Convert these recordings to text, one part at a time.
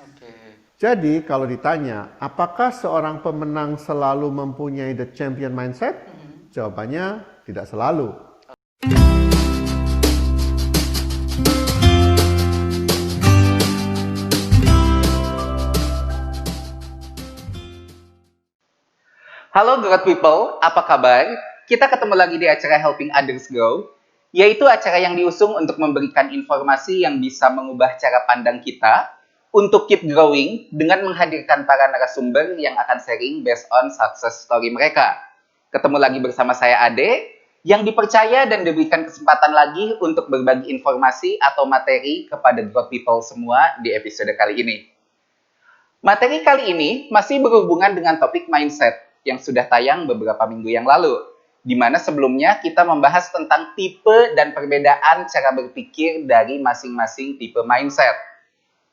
Oke. Jadi kalau ditanya, apakah seorang pemenang selalu mempunyai the champion mindset? Jawabannya tidak selalu. Halo Growth People, apa kabar? Kita ketemu lagi di acara Helping Others Grow, yaitu acara yang diusung untuk memberikan informasi yang bisa mengubah cara pandang kita untuk keep growing dengan menghadirkan para narasumber yang akan sharing based on success story mereka. Ketemu lagi bersama saya Ade, yang dipercaya dan diberikan kesempatan lagi untuk berbagi informasi atau materi kepada Growth People semua di episode kali ini. Materi kali ini masih berhubungan dengan topik mindset yang sudah tayang beberapa minggu yang lalu, di mana sebelumnya kita membahas tentang tipe dan perbedaan cara berpikir dari masing-masing tipe mindset.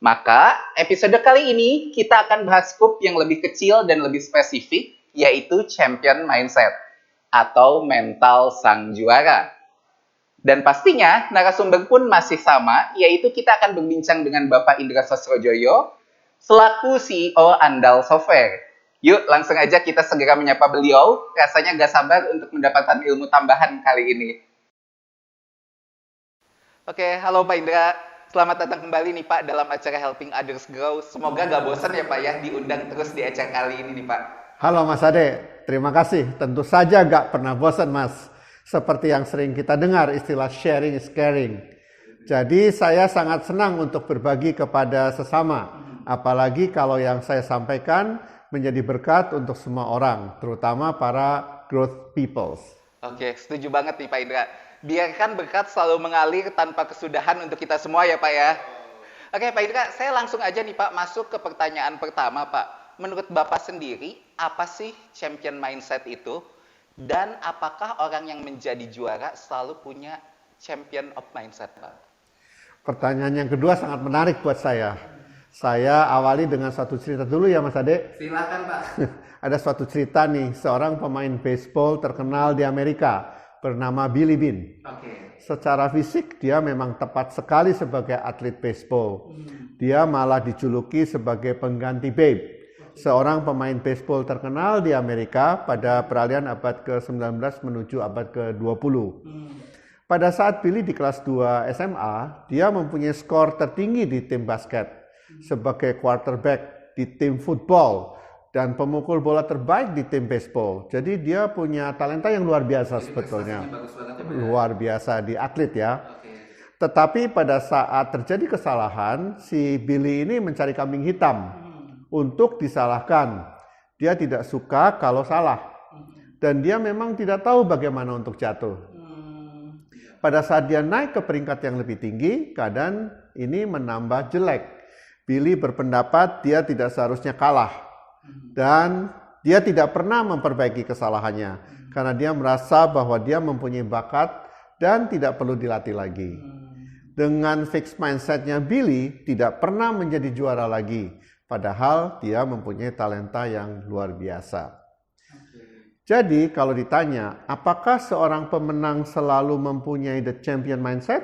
Maka, episode kali ini kita akan bahas scope yang lebih kecil dan lebih spesifik, yaitu champion mindset, atau mental sang juara. Dan pastinya, narasumber pun masih sama, yaitu kita akan berbincang dengan Bapak Indra Sosrojoyo, selaku CEO Andal Software. Yuk, langsung aja kita segera menyapa beliau. Rasanya gak sabar untuk mendapatkan ilmu tambahan kali ini. Oke, halo Pak Indra. Selamat datang kembali nih Pak dalam acara Helping Others Grow. Semoga gak bosan ya Pak ya diundang terus di acara kali ini nih Pak. Halo Mas Ade, terima kasih. Tentu saja gak pernah bosan Mas. Seperti yang sering kita dengar istilah sharing is caring. Jadi saya sangat senang untuk berbagi kepada sesama. Apalagi kalau yang saya sampaikan menjadi berkat untuk semua orang, terutama para growth peoples. Oke, setuju banget nih Pak Indra. Biarkan berkat selalu mengalir tanpa kesudahan untuk kita semua ya Pak ya. Oke Pak Indra, saya langsung aja nih Pak masuk ke pertanyaan pertama Pak. Menurut Bapak sendiri, apa sih champion mindset itu? Dan apakah orang yang menjadi juara selalu punya champion of mindset Pak? Pertanyaan yang kedua sangat menarik buat saya. Saya awali dengan satu cerita dulu ya Mas Ade. Silakan Pak. Ada suatu cerita nih, seorang pemain baseball terkenal di Amerika bernama Billy Beane. Oke. Secara fisik dia memang tepat sekali sebagai atlet baseball. Dia malah dijuluki sebagai pengganti Babe, seorang pemain baseball terkenal di Amerika pada peralihan abad ke-19 menuju abad ke-20. Pada saat Billy di kelas 2 SMA, dia mempunyai skor tertinggi di tim basket sebagai quarterback di tim football dan pemukul bola terbaik di tim baseball. Jadi dia punya talenta yang luar biasa sebetulnya. Luar biasa di atlet ya. Tetapi pada saat terjadi kesalahan, si Billy ini mencari kambing hitam untuk disalahkan. Dia tidak suka kalau salah. Dan dia memang tidak tahu bagaimana untuk jatuh. Pada saat dia naik ke peringkat yang lebih tinggi, keadaan ini menambah jelek. Billy berpendapat dia tidak seharusnya kalah. Dan dia tidak pernah memperbaiki kesalahannya. Karena dia merasa bahwa dia mempunyai bakat dan tidak perlu dilatih lagi. Dengan fixed mindsetnya Billy tidak pernah menjadi juara lagi. Padahal dia mempunyai talenta yang luar biasa. Jadi kalau ditanya, apakah seorang pemenang selalu mempunyai the champion mindset?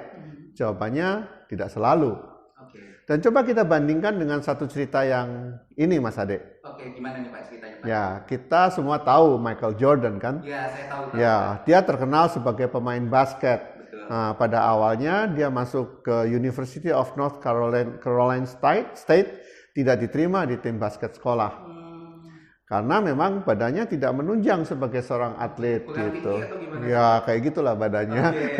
Jawabannya tidak selalu. Dan coba kita bandingkan dengan satu cerita yang ini Mas Ade. Oke, gimana nih Pak ceritanya Pak? Ya, kita semua tahu Michael Jordan kan? Ya, saya tahu. Ya, dia terkenal sebagai pemain basket. Betul. Nah, pada awalnya dia masuk ke University of North Carolina State, tidak diterima di tim basket sekolah. Karena memang badannya tidak menunjang sebagai seorang atlet gitu. Ya, kayak gitulah badannya.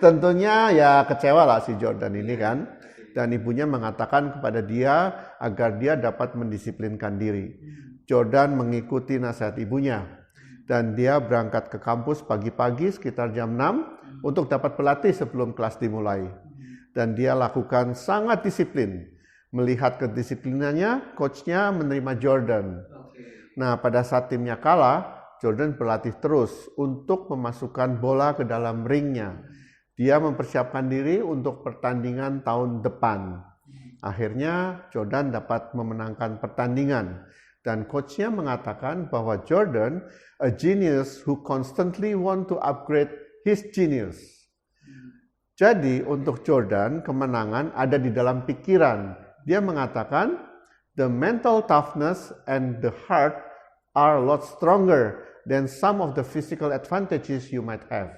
Tentunya ya kecewa lah si Jordan ini kan. Dan ibunya mengatakan kepada dia agar dia dapat mendisiplinkan diri. Jordan mengikuti nasihat ibunya. Dan dia berangkat ke kampus pagi-pagi sekitar jam 6 untuk dapat berlatih sebelum kelas dimulai. Dan dia lakukan sangat disiplin. Melihat kedisiplinannya, coachnya menerima Jordan. Nah, pada saat timnya kalah, Jordan berlatih terus untuk memasukkan bola ke dalam ringnya. Dia mempersiapkan diri untuk pertandingan tahun depan. Akhirnya Jordan dapat memenangkan pertandingan. Dan coachnya mengatakan bahwa Jordan, a genius who constantly want to upgrade his genius. Jadi untuk Jordan, kemenangan ada di dalam pikiran. Dia mengatakan, the mental toughness and the heart are a lot stronger than some of the physical advantages you might have.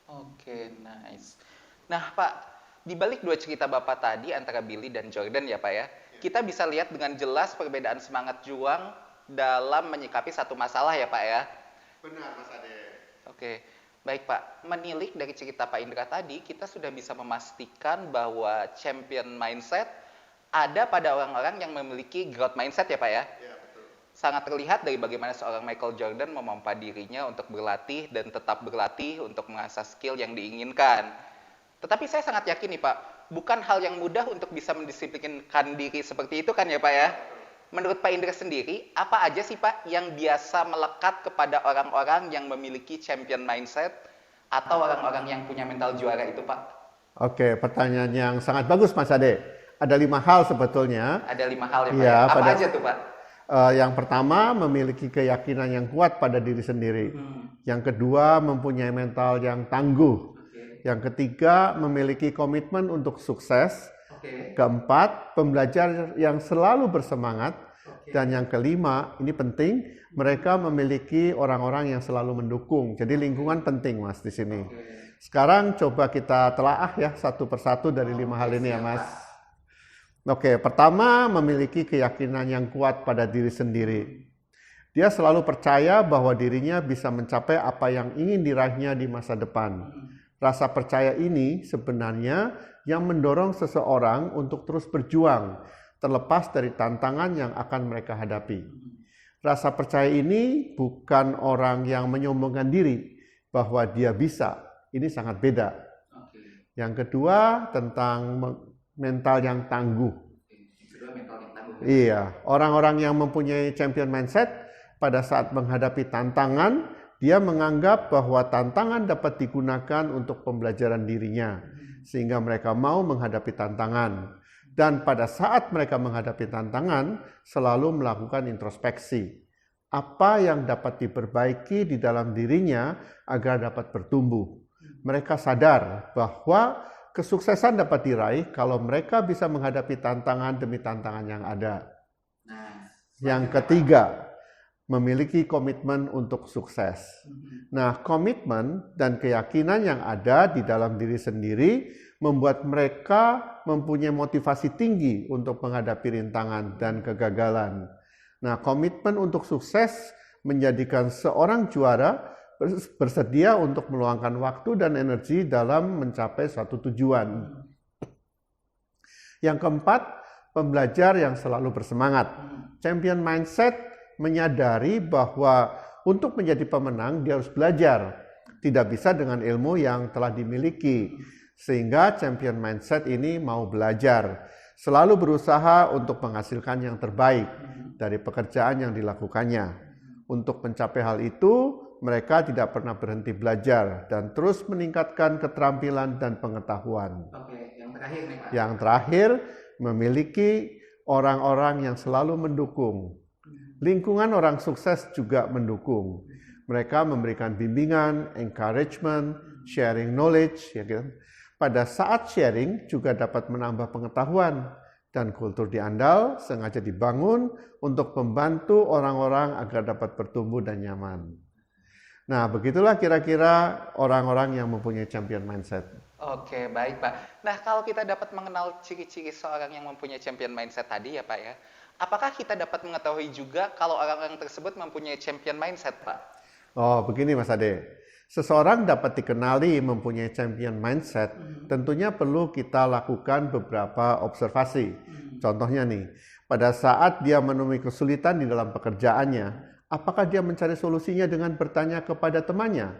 Oke, nice. Nah, Pak, di balik dua cerita Bapak tadi antara Billy dan Jordan ya, Pak ya, kita bisa lihat dengan jelas perbedaan semangat juang dalam menyikapi satu masalah ya, Pak ya. Benar, Mas Ade. Oke, baik Pak. Menilik dari cerita Pak Indra tadi, kita sudah bisa memastikan bahwa champion mindset ada pada orang-orang yang memiliki growth mindset ya Pak ya? Ya, betul. Sangat terlihat dari bagaimana seorang Michael Jordan memompa dirinya untuk berlatih dan tetap berlatih untuk mengasah skill yang diinginkan. Tetapi saya sangat yakin nih Pak, bukan hal yang mudah untuk bisa mendisiplinkan diri seperti itu kan ya Pak ya? Menurut Pak Indra sendiri, apa aja sih Pak yang biasa melekat kepada orang-orang yang memiliki champion mindset atau orang-orang yang punya mental juara itu Pak? Oke, pertanyaan yang sangat bagus Mas Ade. Ada 5 hal sebetulnya. Ada 5 hal ya Pak Ya, ya? Apa aja tuh Pak? Yang pertama, memiliki keyakinan yang kuat pada diri sendiri. Yang kedua, mempunyai mental yang tangguh. Yang ketiga, memiliki komitmen untuk sukses. Keempat, pembelajar yang selalu bersemangat. Dan yang kelima, ini penting, mereka memiliki orang-orang yang selalu mendukung. Jadi lingkungan penting Mas di sini. Sekarang coba kita telaah ya satu persatu dari 5 hal ini ya Mas. Oke, pertama, memiliki keyakinan yang kuat pada diri sendiri. Dia selalu percaya bahwa dirinya bisa mencapai apa yang ingin diraihnya di masa depan. Rasa percaya ini sebenarnya yang mendorong seseorang untuk terus berjuang, terlepas dari tantangan yang akan mereka hadapi. Rasa percaya ini bukan orang yang menyombongkan diri bahwa dia bisa. Ini sangat beda. Yang kedua, tentang mental yang tangguh. Iya, orang-orang yang mempunyai champion mindset pada saat menghadapi tantangan, dia menganggap bahwa tantangan dapat digunakan untuk pembelajaran dirinya, sehingga mereka mau menghadapi tantangan. Dan pada saat mereka menghadapi tantangan, selalu melakukan introspeksi. Apa yang dapat diperbaiki di dalam dirinya agar dapat bertumbuh. Mereka sadar bahwa kesuksesan dapat diraih kalau mereka bisa menghadapi tantangan demi tantangan yang ada. Yang ketiga, memiliki komitmen untuk sukses. Nah, komitmen dan keyakinan yang ada di dalam diri sendiri membuat mereka mempunyai motivasi tinggi untuk menghadapi rintangan dan kegagalan. Nah, komitmen untuk sukses menjadikan seorang juara bersedia untuk meluangkan waktu dan energi dalam mencapai suatu tujuan. Yang keempat, pembelajar yang selalu bersemangat. Champion mindset menyadari bahwa untuk menjadi pemenang dia harus belajar. Tidak bisa dengan ilmu yang telah dimiliki. Sehingga champion mindset ini mau belajar. Selalu berusaha untuk menghasilkan yang terbaik dari pekerjaan yang dilakukannya. Untuk mencapai hal itu, mereka tidak pernah berhenti belajar dan terus meningkatkan keterampilan dan pengetahuan. Oke, yang terakhir nih Pak. Yang terakhir, memiliki orang-orang yang selalu mendukung. Lingkungan orang sukses juga mendukung. Mereka memberikan bimbingan, encouragement, sharing knowledge. Ya kan? Pada saat sharing juga dapat menambah pengetahuan. Dan kultur diandal sengaja dibangun untuk membantu orang-orang agar dapat bertumbuh dan nyaman. Nah, begitulah kira-kira orang-orang yang mempunyai champion mindset. Oke, baik Pak. Nah, kalau kita dapat mengenal ciri-ciri seorang yang mempunyai champion mindset tadi ya Pak ya, apakah kita dapat mengetahui juga kalau orang-orang tersebut mempunyai champion mindset Pak? Oh, begini Mas Ade. Seseorang dapat dikenali mempunyai champion mindset, tentunya perlu kita lakukan beberapa observasi. Contohnya nih, pada saat dia menemui kesulitan di dalam pekerjaannya, apakah dia mencari solusinya dengan bertanya kepada temannya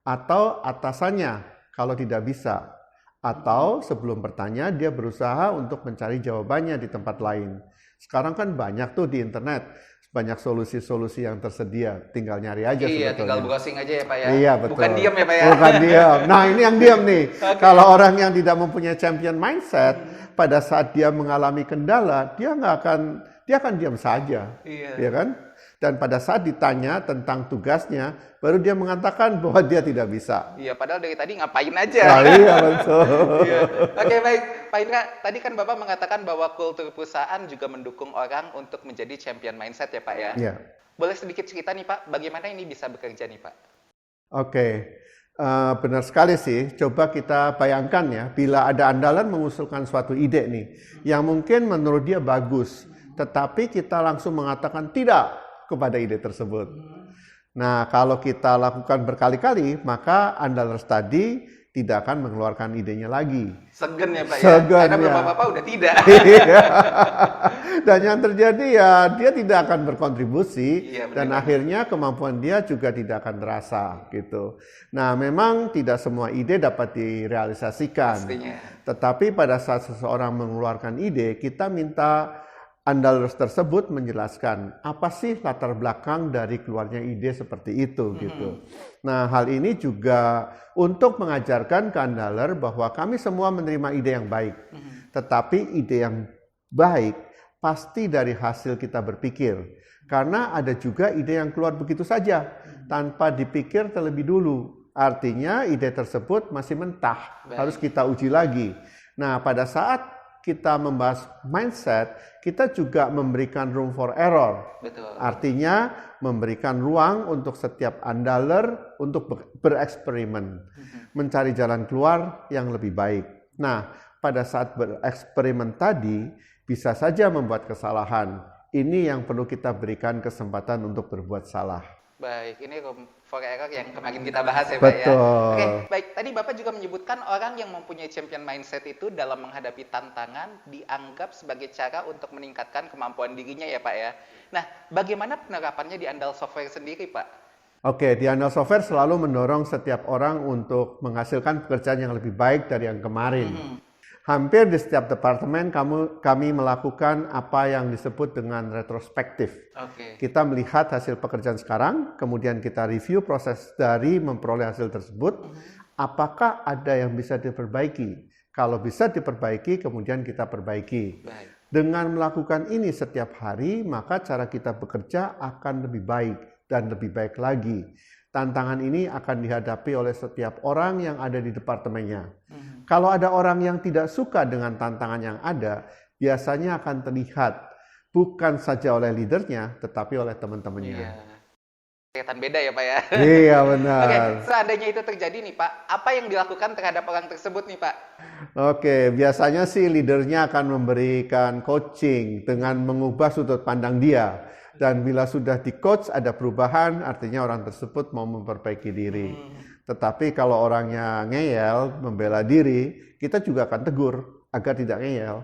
atau atasannya kalau tidak bisa? Atau sebelum bertanya dia berusaha untuk mencari jawabannya di tempat lain. Sekarang kan banyak tuh di internet, banyak solusi-solusi yang tersedia, tinggal nyari aja sebetulnya. Iya, tinggal browsing aja ya Pak ya. Iya, betul. Bukan diam ya Pak ya. Bukan diam. Nah, ini yang diam nih. Kalau orang yang tidak mempunyai champion mindset, pada saat dia mengalami kendala, dia akan diam saja, ya kan? Dan pada saat ditanya tentang tugasnya, baru dia mengatakan bahwa dia tidak bisa. Iya, padahal dari tadi ngapain aja. Nah, iya, betul. Iya. Oke, baik. Pak Indra, tadi kan Bapak mengatakan bahwa kultur perusahaan juga mendukung orang untuk menjadi champion mindset ya Pak ya? Iya. Boleh sedikit cerita nih Pak, bagaimana ini bisa bekerja nih Pak? Oke. Benar sekali sih. Coba kita bayangkan ya, bila ada andalan mengusulkan suatu ide nih, yang mungkin menurut dia bagus, tetapi kita langsung mengatakan tidak kepada ide tersebut. Nah, kalau kita lakukan berkali-kali, maka andalan tadi tidak akan mengeluarkan idenya lagi. Segen ya Pak Segen, ya? Karena ya. Bapak udah tidak. Dan yang terjadi ya, dia tidak akan berkontribusi, Iya, dan akhirnya kemampuan dia juga tidak akan terasa gitu. Nah, memang tidak semua ide dapat direalisasikan. Pastinya. Tetapi pada saat seseorang mengeluarkan ide, kita minta andalan tersebut menjelaskan apa sih latar belakang dari keluarnya ide seperti itu gitu. Nah, hal ini juga untuk mengajarkan ke andalan bahwa kami semua menerima ide yang baik. Tetapi ide yang baik pasti dari hasil kita berpikir. Karena ada juga ide yang keluar begitu saja tanpa dipikir terlebih dulu. Artinya ide tersebut masih mentah, harus kita uji lagi. Nah, pada saat kita membahas mindset, kita juga memberikan room for error. Betul. Artinya memberikan ruang untuk setiap andaler untuk bereksperimen, mencari jalan keluar yang lebih baik. Nah, pada saat bereksperimen tadi, bisa saja membuat kesalahan. Ini yang perlu kita berikan kesempatan untuk berbuat salah. Baik, ini room for error yang kemarin kita bahas ya Pak ya. Betul. Oke, baik. Tadi Bapak juga menyebutkan orang yang mempunyai champion mindset itu dalam menghadapi tantangan dianggap sebagai cara untuk meningkatkan kemampuan dirinya ya Pak ya. Nah, bagaimana penerapannya di Andal Software sendiri Pak? Oke, di Andal Software selalu mendorong setiap orang untuk menghasilkan pekerjaan yang lebih baik dari yang kemarin. Hampir di setiap departemen kami melakukan apa yang disebut dengan retrospektif. Kita melihat hasil pekerjaan sekarang, kemudian kita review proses dari memperoleh hasil tersebut, apakah ada yang bisa diperbaiki. Kalau bisa diperbaiki, kemudian kita perbaiki. Dengan melakukan ini setiap hari, maka cara kita bekerja akan lebih baik dan lebih baik lagi. Tantangan ini akan dihadapi oleh setiap orang yang ada di departemennya. Kalau ada orang yang tidak suka dengan tantangan yang ada, biasanya akan terlihat bukan saja oleh leadernya, tetapi oleh teman-temannya. Iya. Kelihatan beda ya Pak ya? Iya, benar. Oke, seandainya itu terjadi nih Pak, apa yang dilakukan terhadap orang tersebut nih Pak? Oke, biasanya sih leadernya akan memberikan coaching dengan mengubah sudut pandang dia. Dan bila sudah di-coach ada perubahan, artinya orang tersebut mau memperbaiki diri. Tetapi kalau orangnya ngeyel, membela diri, kita juga akan tegur agar tidak ngeyel.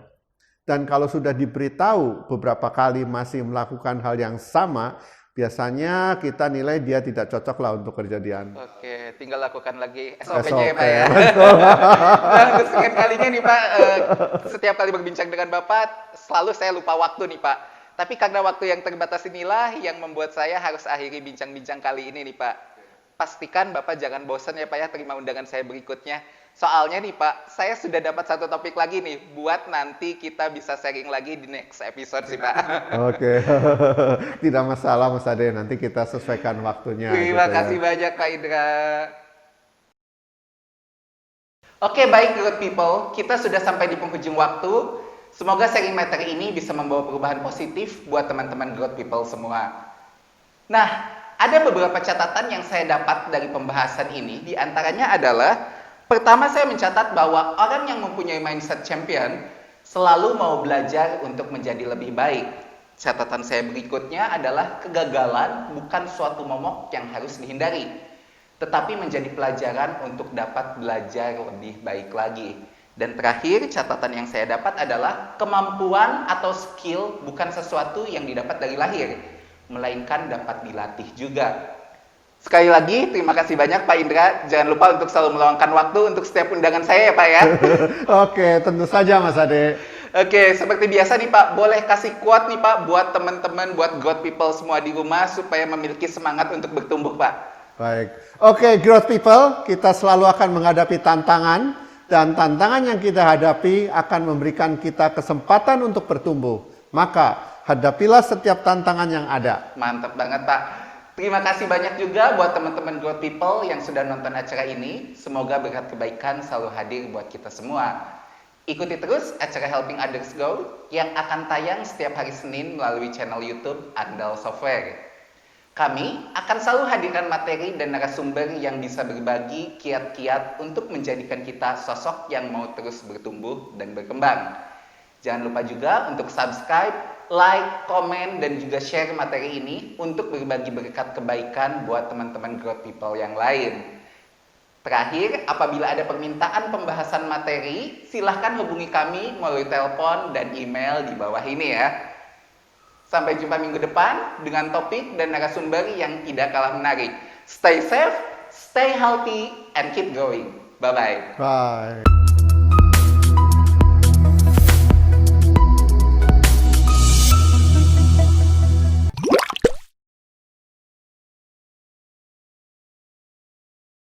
Dan kalau sudah diberitahu beberapa kali masih melakukan hal yang sama, biasanya kita nilai dia tidak cocok lah untuk kejadian. Oke, tinggal lakukan lagi SOP-nya ya Pak ya. Nah, untuk sekian kalinya nih Pak, setiap kali berbincang dengan Bapak, selalu saya lupa waktu nih Pak. Tapi karena waktu yang terbatas inilah yang membuat saya harus akhiri bincang-bincang kali ini nih Pak. Pastikan Bapak jangan bosan ya Pak ya terima undangan saya berikutnya. Soalnya nih Pak, saya sudah dapat satu topik lagi nih buat nanti kita bisa sharing lagi di next episode sih Pak. Oke, tidak masalah Mas Ade, nanti kita sesuaikan waktunya. Terima kasih banyak Pak Indra. Oke, baik good people, kita sudah sampai di penghujung waktu. Semoga sharing materi ini bisa membawa perubahan positif buat teman-teman growth people semua. Nah, ada beberapa catatan yang saya dapat dari pembahasan ini. Di antaranya adalah, pertama saya mencatat bahwa orang yang mempunyai mindset champion selalu mau belajar untuk menjadi lebih baik. Catatan saya berikutnya adalah kegagalan bukan suatu momok yang harus dihindari, tetapi menjadi pelajaran untuk dapat belajar lebih baik lagi. Dan terakhir, catatan yang saya dapat adalah kemampuan atau skill bukan sesuatu yang didapat dari lahir, melainkan dapat dilatih juga. Sekali lagi, terima kasih banyak Pak Indra. Jangan lupa untuk selalu meluangkan waktu untuk setiap undangan saya ya Pak ya. Oke, tentu saja Mas Ade. Oke, seperti biasa nih Pak, boleh kasih quote nih Pak buat teman-teman, buat growth people semua di rumah supaya memiliki semangat untuk bertumbuh Pak. Baik. Oke, growth people, kita selalu akan menghadapi tantangan. dan tantangan yang kita hadapi akan memberikan kita kesempatan untuk bertumbuh. Maka hadapilah setiap tantangan yang ada. Mantap banget, Pak. Terima kasih banyak juga buat teman-teman Growth People yang sudah nonton acara ini. Semoga berkat kebaikan selalu hadir buat kita semua. Ikuti terus acara Helping Others Grow yang akan tayang setiap hari Senin melalui channel YouTube Andal Software. Kami akan selalu hadirkan materi dan narasumber yang bisa berbagi kiat-kiat untuk menjadikan kita sosok yang mau terus bertumbuh dan berkembang. Jangan lupa juga untuk subscribe, like, komen, dan juga share materi ini untuk berbagi berkat kebaikan buat teman-teman Growth People yang lain. Terakhir, apabila ada permintaan pembahasan materi, silahkan hubungi kami melalui telepon dan email di bawah ini ya. Sampai jumpa minggu depan dengan topik dan narasumber yang tidak kalah menarik. Stay safe, stay healthy, and keep going. Bye-bye. Bye.